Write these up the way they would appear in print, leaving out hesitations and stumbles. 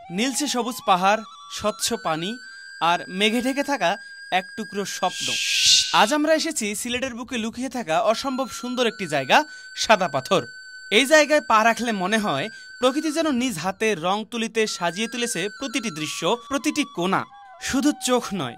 নীলচে সবুজ পাহাড়, স্বচ্ছ পানি আর মেঘে ঢেকে থাকা এক টুকরো স্বপ্ন। আজ আমরা এসেছি সিলেটের বুকে লুকিয়ে থাকা অসম্ভব সুন্দর একটি জায়গা, সাদা পাথর। এই জায়গায় পা রাখলে মনে হয় প্রকৃতি যেন নিজ হাতে রং তুলিতে সাজিয়ে তুলেছে প্রতিটি দৃশ্য, প্রতিটি কোণা। শুধু চোখ নয়,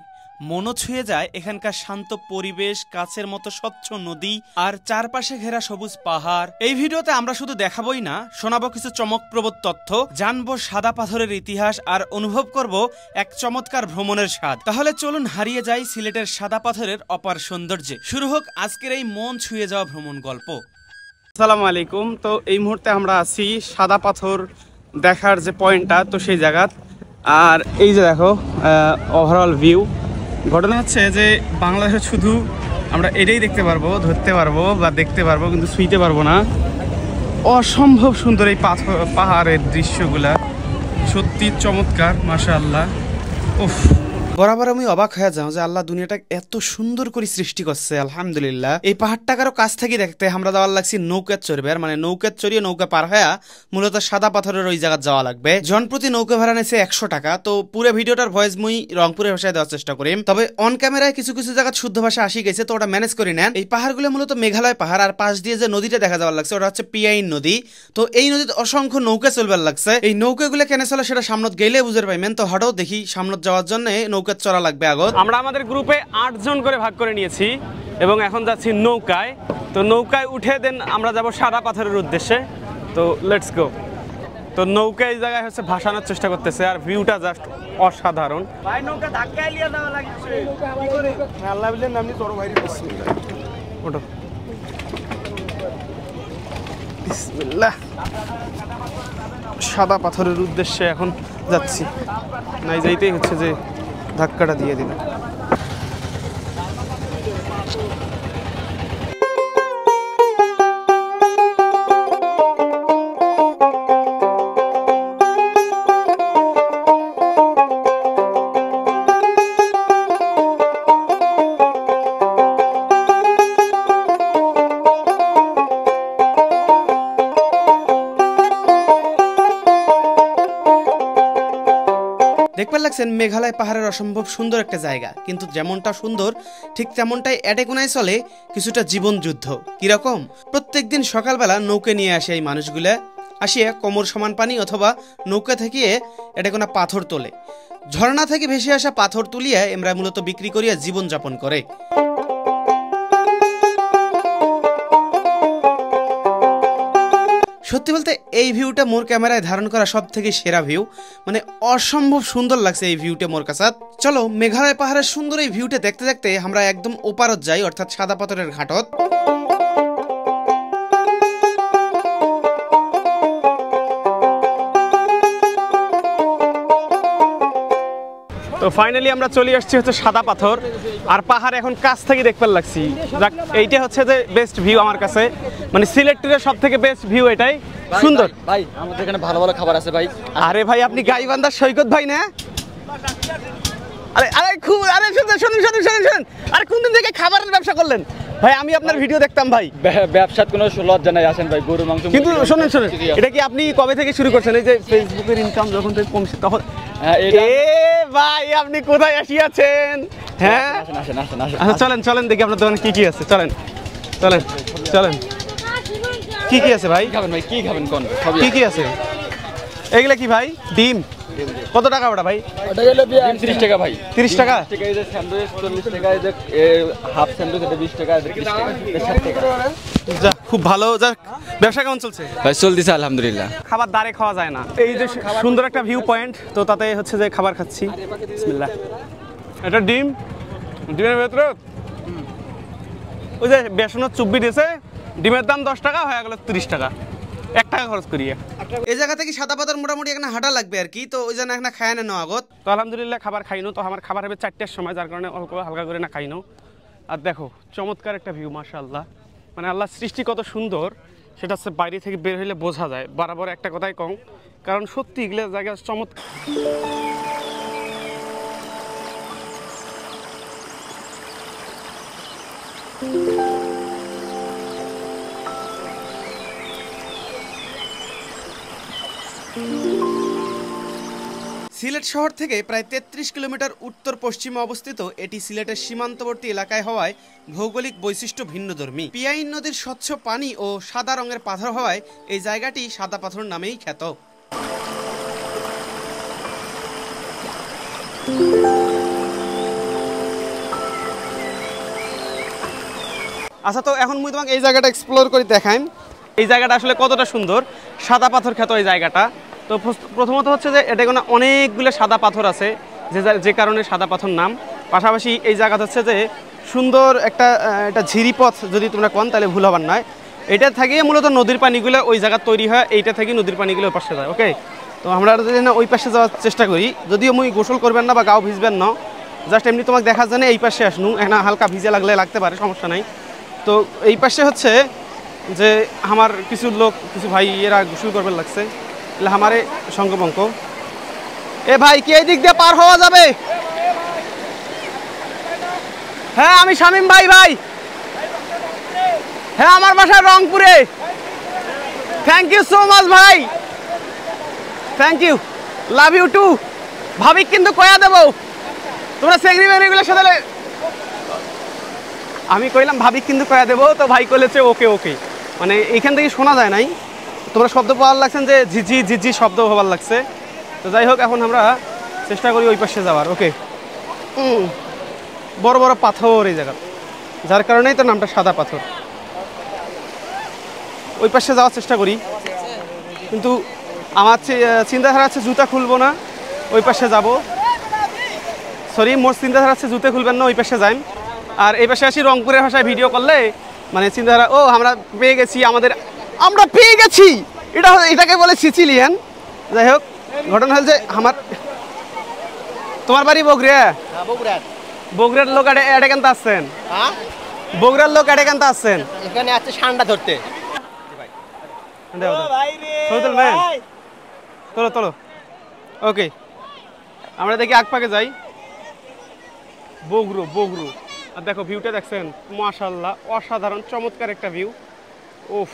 মনও ছুঁয়ে যায় এখানকার শান্ত পরিবেশ, কাছের মতো স্বচ্ছ নদী আর চারপাশে ঘেরা সবুজ পাহাড়। এই ভিডিওতে আমরা শুধু দেখাবই না, শোনাবো কিছু চমকপ্রদ তথ্য, জানবো সাদা পাথরের ইতিহাস আর অনুভব করব এক চমৎকার ভ্রমণের স্বাদ। তাহলে চলুন হারিয়ে যাই সিলেটের সাদা পাথরের অপার সৌন্দর্যে। শুরু হোক আজকের এই মন ছুঁয়ে যাওয়া ভ্রমণ গল্প। আসসালামু আলাইকুম। তো এই মুহূর্তে আমরা আছি সাদা পাথর দেখার যে পয়েন্টটা, তো সেই জায়গা। আর এই যে দেখো ওভারঅল ভিউ। ঘটনা হচ্ছে যে বাংলাদেশে শুধু আমরা এটাই দেখতে পারবো, ধরতে পারবো বা দেখতে পারবো, কিন্তু ছুঁইতে পারবো না। অসম্ভব সুন্দর এই পাহাড়ের দৃশ্যগুলা, সত্যি চমৎকার, মাশাআল্লাহ। উফ, বরাবর আমি অবাক হয়ে যাও যে আল্লাহ দুনিয়াটা এত সুন্দর করে সৃষ্টি করছে, আলহামদুলিল্লাহ। এই পাহাড়টা কারো কাছ থেকে দেখতে আমরা যাওয়ার লাগছি নৌকা চড়বে, মানে নৌকা চড়িয়ে নৌকা পার হয়ে মূলত সাদা পাথরের ওই জায়গা যাওয়া লাগবে। জনপ্রতি নৌকা ভাড়া নিয়েছে 100 টাকা। তো পুরো ভিডিওটার ভয়েস মুই রংপুরের ভাষায় দেওয়ার চেষ্টা করি, তবে অন ক্যামেরায় কিছু কিছু জায়গা শুদ্ধ ভাষা আসি গেছে, তো ওটা ম্যানেজ করে নেন। এই পাহাড়গুলো মূলত মেঘালয় পাহাড়, আর পাশ দিয়ে যে নদীটা দেখা যাওয়ার লাগছে ওটা হচ্ছে পিয়াইন নদী। তো এই নদীতে অসংখ্য নৌকা চলবার লাগছে। এই নৌকাগুলো কেন চলে সেটা সামনত গেলে বুঝতে পাইবেন। তো হঠাৎ দেখি সামনত যাওয়ার জন্য নৌকা চড়া লাগবে। আগত আমরা আমাদের গ্রুপে 8 জন করে ভাগ করে নিয়েছি এবং এখন যাচ্ছি নৌকায়। তো নৌকায় উঠে দেন আমরা যাব সাদা পাথরের উদ্দেশ্যে। তো লেটস গো। তো নৌকা এই জায়গায় হচ্ছে ভাসানোর চেষ্টা করতেছে, আর ভিউটা জাস্ট অসাধারণ। ভাই নৌকা ধাক্কায় লিয়ে যাওয়া লাগছে, কি করে আল্লাহ বলেন আপনি তোর ভাই বিসমিল্লাহ ওঠো, বিসমিল্লাহ। সাদা পাথরের উদ্দেশ্যে এখন যাচ্ছি, নাই যাইতেই হচ্ছে যে ধাক্কাটা দিয়ে দিল। দেখবার লাগছেন মেঘালয় পাহাড়ের অসম্ভব সুন্দর একটা জায়গা, কিন্তু যেমনটা সুন্দর ঠিক তেমনটাই এটেকোনায় চলে কিছুটা জীবন যুদ্ধ। কিরকম? প্রত্যেকদিন সকালবেলা নৌকা নিয়ে আসে এই মানুষগুলা, আসিয়া কোমর সমান পানি অথবা নৌকা থেকে এটেকোনা পাথর তোলে। ঝর্ণা থেকে ভেসে আসা পাথর তুলিয়া এমরা মূলত বিক্রি করিয়া জীবন যাপন করে। সত্যি বলতে এই ভিউটা মোর ক্যামেরায় ধারণ করা সব থেকে সেরা ভিউ, মানে অসম্ভব সুন্দর লাগছে এই ভিউটা মোর কাছে। চলো মেঘালয় পাহাড়ের সুন্দর এই ভিউটা দেখতে দেখতে আমরা একদম ওপারত যাই, অর্থাৎ সাদা পাথরের ঘাটত। তো ফাইনালি আমরা চলে আসছি হচ্ছে সাদা পাথর, আর পাহাড় এখন কাছ থেকে দেখবার লাগছি। এইটা হচ্ছে যে বেস্ট ভিউ আমার কাছে, মানে সিলেটের সব থেকে বেস্ট ভিউ এটাই। সুন্দর ভাই, আমাদের এখানে ভালো ভালো খাবার আছে ভাই। আরে ভাই, আপনি গাইবান্ধার সৈকত ভাই না? আরে আরে খুব, আরে শুনুন, আরে কোন দিন থেকে খাবারের ব্যবসা করলেন ভাই? আমি আপনার ভিডিও দেখতাম ভাই। ব্যবসার কোনো লজ্জা নাই, আসেন ভাই, গরুর মাংস। কিন্তু শুনুন, এটা কি আপনি কবে থেকে শুরু করছেন? এই যে ফেসবুকের ইনকাম যখন থেকে কমছে তখন? ভাই আপনি কোথায় আসিয়াছেন? হ্যাঁ আচ্ছা চলেন দেখি আপনার দোকানে কি কি আছে। চলেন কি কি আছে ভাই? খাবেন ভাই, কি খাবেন কোন? কি আছে এগুলা? কি ভাই? ডিম কত টাকা ওটা ভাই? ওটা হলো 30 টাকা ভাই। 30 টাকা? এই যে স্যান্ডউইচ 40 টাকা, এই যে হাফ স্যান্ডউইচ এটা 20 টাকা, এটা 30 টাকা, এটা 60 টাকা। যা, খুব ভালো। যা, ব্যবসা কেমন চলছে ভাই? চলতেছে আলহামদুলিল্লাহ। খাবার দাঁড়ে খাওয়া যায় না। এই যে সুন্দর একটা ভিউ পয়েন্ট, তো তাতে হচ্ছে যে খাবার খাচ্ছি। বিসমিল্লাহ। এটা ডিমের ভেতরে ওই যে বেসনের চুব্বি দিয়েছে, ডিমের দাম 10 টাকা, হয়ে গেল 30 টাকা, 1 টাকা খরচ করিয়ে। এই জায়গা থেকে সাদা পাথর মোটামুটি এখানে হাঁটা লাগবে আর কি। তো ওই জন্য এখানে খায় না আগত। তো আলহামদুলিল্লাহ খাবার খাইনো। তো আমার খাবার হবে 4টার সময়, যার কারণে অল্প হালকা করে না খাইনো। আর দেখো চমৎকার একটা ভিউ, মাশাআল্লাহ। মানে আল্লাহ সৃষ্টি কত সুন্দর সেটা হচ্ছে বাইরে থেকে বের হইলে বোঝা যায়। বরাবর একটা কথাই কম, কারণ সত্যি এগুলো জায়গা চমৎকার। সিলেট শহর থেকে প্রায় ৩৩ কিলোমিটার উত্তর পশ্চিমে অবস্থিত এটি সিলেটের সীমান্তবর্তী এলাকায় হওয়ায় ভৌগোলিক বৈশিষ্ট্য ভিন্নধর্মী। পিয়াইন নদীর স্বচ্ছ পানি ও সাদা রঙের পাথর হওয়ায় এই জায়গাটি সাদা পাথর নামেই খ্যাত। আচ্ছা, তো এখন মুই তোমাকে এই জায়গাটা এক্সপ্লোর করে দেখাই। এই জায়গাটা আসলে কতটা সুন্দর, সাদা পাথর খ্যাত এই জায়গাটা। তো প্রথমত হচ্ছে যে এটা কোনো অনেকগুলো সাদা পাথর আছে, যে কারণে সাদা পাথর নাম। পাশাপাশি এই জায়গাটা হচ্ছে যে সুন্দর একটা ঝিরিপথ, যদি তোমরা কন তাহলে ভুল হবার নয়। এটা থেকেই মূলত নদীর পানিগুলো ওই জায়গা তৈরি হয়, এইটা থেকে নদীর পানিগুলো ওই পাশে যায়। ওকে, তো আমরা যদি না ওই পাশে যাওয়ার চেষ্টা করি, যদিও মুই গোসল করবেন না বা গাও ভিজবেন না, জাস্ট এমনি তোমাকে দেখার জন্য এই পাশে আসনু। এখানে হালকা ভিজে লাগতে পারে, সমস্যা নাই। তো এই পাশে হচ্ছে যে আমার কিছু লোক, কিছু ভাই এরা গোসল করবে লাগছে, এলে আমারে সঙ্গবঙ্ক। এ ভাই, কি এই দিক দিয়ে পার হওয়া যাবে? হ্যাঁ, আমি শামীম ভাই। হ্যাঁ, আমার বাসা রংপুরে। থ্যাংক ইউ সো মাচ ভাই, thank you, love you too. ভাবি কিন্তু কয়া দেবো, তোমরা সেগ্রি বেরিগুলোর সাথে। আমি কইলাম ভাবি কিন্তু কয়া দেবো, তো ভাই কইলেছে ওকে ওকে। মানে এইখান থেকে শোনা যায় নাই, তোমরা শব্দ পাওয়ার লাগছেন যে ঝিঝি ঝিঝি শব্দ হবার লাগছে। তো যাই হোক, এখন আমরা চেষ্টা করি ওই পাশে যাওয়ার। ওকে, বড় বড় পাথর এই জায়গা, যার কারণেই তো নামটা সাদা পাথর। ওই পাশে যাওয়ার চেষ্টা করি, কিন্তু আমার চিন্তাধারা আছে জুতা খুলবো না, ওই পাশে যাব। সরি, মোর চিন্তাধারা আছে জুতা খুলবেন না, ওই পাশে যাই। আর এই পাশে আসি রংপুরের ভাষায় ভিডিও করলে মানে চিন্তাধারা, ও আমরা পেয়ে গেছি, আমরা পেয়ে গেছি, এটাকে বলে সিচিলিয়ান। যাই হোক, ঘটনা হল যে তোমার বাড়ি বগুড়া? বগুড়ার লোক এডে কেন আসছেন? বগুড়ার লোক এডে কেন আসছেন? এখানে আছে ঠান্ডা ধরতে। তোলো। ওকে, আমরা দেখি আগপাকে যাই। বগুড়ো। আর দেখো ভিউটা দেখছেন, মাশাআল্লাহ, অসাধারণ চমৎকার একটা ভিউ। ওফ,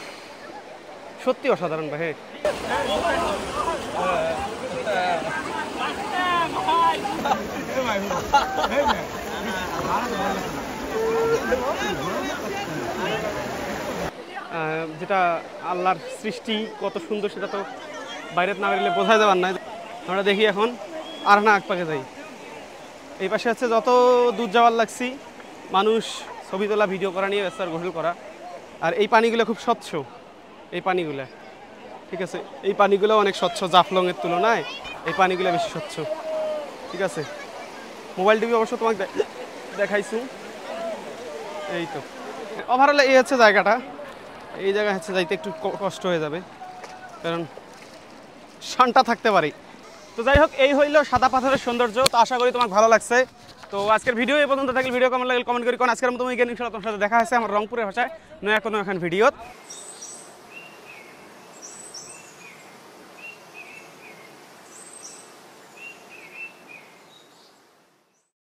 সত্যি অসাধারণ ভাই। যেটা আল্লাহর সৃষ্টি কত সুন্দর, সেটা তো বাইরের না বেরলে বোঝা যাবার নয়। আমরা দেখি এখন আর না আগপাকে যাই। এই পাশে হচ্ছে যত দূর যাওয়ার লাগছি, মানুষ ছবি তোলা, ভিডিও করা নিয়ে ব্যস্ত, আর গোসল করা। আর এই পানিগুলো খুব স্বচ্ছ, এই পানিগুলো, ঠিক আছে, এই পানিগুলো অনেক স্বচ্ছ, জাফলংয়ের তুলনায় এই পানিগুলো বেশি স্বচ্ছ। ঠিক আছে, মোবাইল টিভি অবশ্য তোমাকে দেখাইছি। এই তো ওভারঅল এই হচ্ছে জায়গাটা। এই জায়গায় হচ্ছে যাইতে একটু কষ্ট হয়ে যাবে, কারণ শানটা থাকতে পারি। তো যাই হোক, এই হইলো সাদা পাথরের সৌন্দর্য। তো আশা করি তোমার ভালো লাগছে। তো আজকের ভিডিও এই পর্যন্ত থাকলে, ভিডিও কেমন লাগলে কমেন্ট করি। কারণ আজকের মতো ইনশাআল্লাহ তোমার সাথে দেখা হয়েছে আমার রংপুরের ভাষায় নয়া কোনো এখন ভিডিও।